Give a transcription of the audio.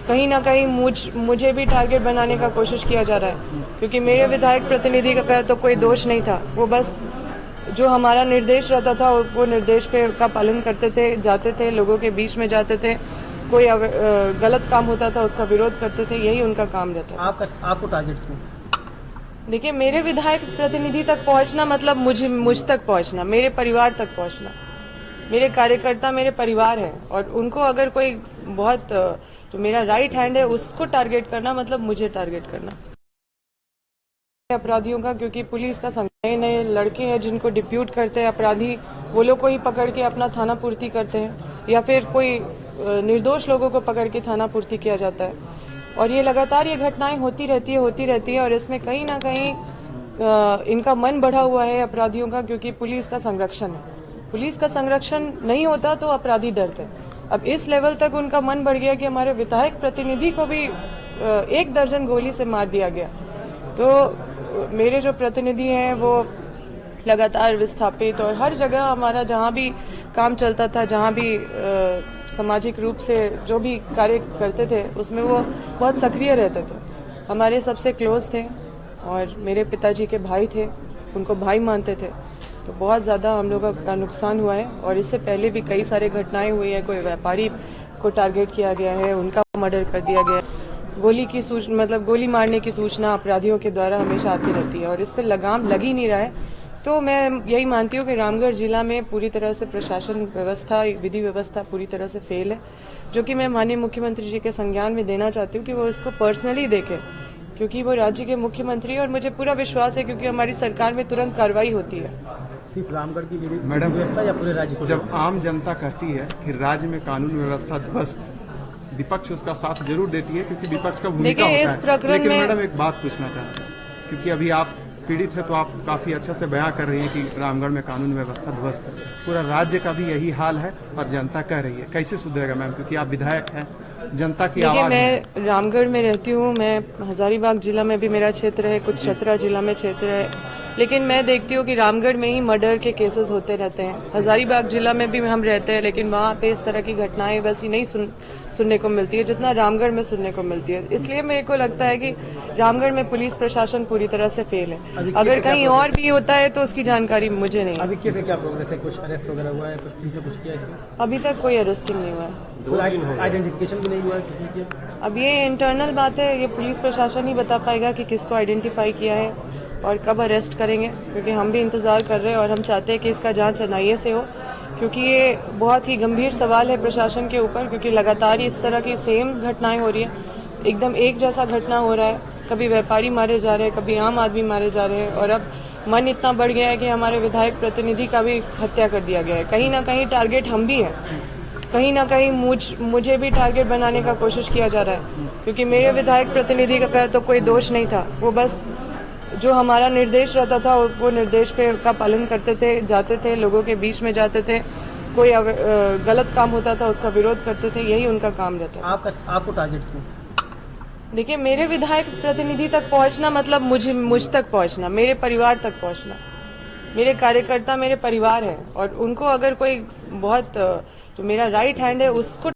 कहीं ना कहीं मुझे भी टारगेट बनाने का कोशिश किया जा रहा है, क्योंकि मेरे विधायक प्रतिनिधि का तो कोई दोष नहीं था। वो बस जो हमारा निर्देश रहता था वो निर्देश पे का पालन करते थे, जाते थे, लोगों के बीच में जाते थे, कोई गलत काम होता था उसका विरोध करते थे, यही उनका काम रहता था। आपको टारगेट क्यों? देखिए, मेरे विधायक प्रतिनिधि तक पहुंचना मतलब मुझ तक पहुंचना, मेरे परिवार तक पहुंचना। मेरे कार्यकर्ता मेरे परिवार है, और उनको अगर कोई बहुत जो मेरा राइट हैंड है उसको टारगेट करना मतलब मुझे टारगेट करना। अपराधियों का, क्योंकि पुलिस का नए नए लड़के हैं जिनको डिप्यूट करते हैं अपराधी, वो लोग को ही पकड़ के अपना थाना पूर्ति करते हैं, या फिर कोई निर्दोष लोगों को पकड़ के थाना पूर्ति किया जाता है। और ये लगातार ये घटनाएं होती रहती है, और इसमें कहीं ना कहीं इनका मन बढ़ा हुआ है अपराधियों का, क्योंकि पुलिस का संरक्षण है। पुलिस का संरक्षण नहीं होता तो अपराधी डरते। अब इस लेवल तक उनका मन बढ़ गया कि हमारे विधायक प्रतिनिधि को भी 1 दर्जन गोली से मार दिया गया। तो मेरे जो प्रतिनिधि हैं वो लगातार विस्थापित, और हर जगह हमारा जहाँ भी काम चलता था, जहाँ भी सामाजिक रूप से जो भी कार्य करते थे उसमें वो बहुत सक्रिय रहते थे, हमारे सबसे क्लोज थे, और मेरे पिताजी के भाई थे, उनको भाई मानते थे। तो बहुत ज़्यादा हम लोगों का नुकसान हुआ है, और इससे पहले भी कई सारे घटनाएं हुई है। कोई व्यापारी को टारगेट किया गया है, उनका मर्डर कर दिया गया है। गोली की सूचना मतलब गोली मारने की सूचना अपराधियों के द्वारा हमेशा आती रहती है, और इस पर लगाम लग ही नहीं रहा है। तो मैं यही मानती हूँ कि रामगढ़ जिला में पूरी तरह से प्रशासन व्यवस्था, विधि व्यवस्था पूरी तरह से फेल है, जो कि मैं माननीय मुख्यमंत्री जी के संज्ञान में देना चाहती हूँ कि वो इसको पर्सनली देखें, क्योंकि वो राज्य के मुख्यमंत्री है, और मुझे पूरा विश्वास है क्योंकि हमारी सरकार में तुरंत कार्रवाई होती है। सिर्फ रामगढ़ की मैडम व्यवस्था या पूरे राज्य को? जब आम जनता कहती है कि राज्य में कानून व्यवस्था ध्वस्त, विपक्ष उसका साथ जरूर देती है, क्योंकि विपक्ष का भूमिका होता है। लेकिन मैडम एक बात पूछना चाहते हैं, क्योंकि अभी आप पीड़ित है तो आप काफी अच्छे से बयां कर रही हैं कि रामगढ़ में कानून व्यवस्था ध्वस्त है। पूरा राज्य का भी यही हाल है, और जनता कह रही है। कैसे सुधरेगा मैम, क्योंकि आप विधायक हैं, जनता की आवाज है। मैं रामगढ़ में रहती हूँ, मैं हजारीबाग जिला में भी मेरा क्षेत्र है, कुछ चतरा जिला में क्षेत्र है, लेकिन मैं देखती हूँ कि रामगढ़ में ही मर्डर के केसेस होते रहते हैं। हजारीबाग जिला में भी हम रहते हैं, लेकिन वहाँ पे इस तरह की घटनाएं वैसी नहीं सुनने को मिलती है जितना रामगढ़ में सुनने को मिलती है। इसलिए मेरे को लगता है कि रामगढ़ में पुलिस प्रशासन पूरी तरह से फेल है। अगर कहीं और भी होता है तो उसकी जानकारी मुझे नहीं है। अभी कैसे क्या प्रोग्रेस है? कुछ अरेस्ट वगैरह हुआ है? कुछ किया है? अभी तक कोई अरेस्टिंग नहीं हुआ है, आइडेंटिफिकेशन भी नहीं हुआ है किसने किया? अब ये इंटरनल बात है, ये पुलिस प्रशासन ही बता पाएगा कि किसको आइडेंटिफाई किया है और कब अरेस्ट करेंगे, क्योंकि हम भी इंतजार कर रहे हैं, और हम चाहते हैं कि इसका जांच एनआईए से हो, क्योंकि ये बहुत ही गंभीर सवाल है प्रशासन के ऊपर, क्योंकि लगातार इस तरह की सेम घटनाएं हो रही है, एकदम एक जैसा घटना हो रहा है। कभी व्यापारी मारे जा रहे हैं, कभी आम आदमी मारे जा रहे हैं, और अब मन इतना बढ़ गया है कि हमारे विधायक प्रतिनिधि का भी हत्या कर दिया गया है। कहीं ना कहीं टारगेट हम भी हैं, कहीं ना कहीं मुझे भी टारगेट बनाने का कोशिश किया जा रहा है, क्योंकि मेरे विधायक प्रतिनिधि का तो कोई दोष नहीं था। वो बस जो हमारा निर्देश रहता था वो निर्देश पे का पालन करते थे, जाते थे, लोगों के बीच में जाते थे, कोई गलत काम होता था उसका विरोध करते थे, यही उनका काम रहता है। आपको टारगेट क्यों? देखिए, मेरे विधायक प्रतिनिधि तक पहुंचना मतलब मुझ तक पहुंचना, मेरे परिवार तक पहुंचना। मेरे कार्यकर्ता मेरे परिवार है, और उनको अगर कोई बहुत जो मेरा राइट हैंड है उसको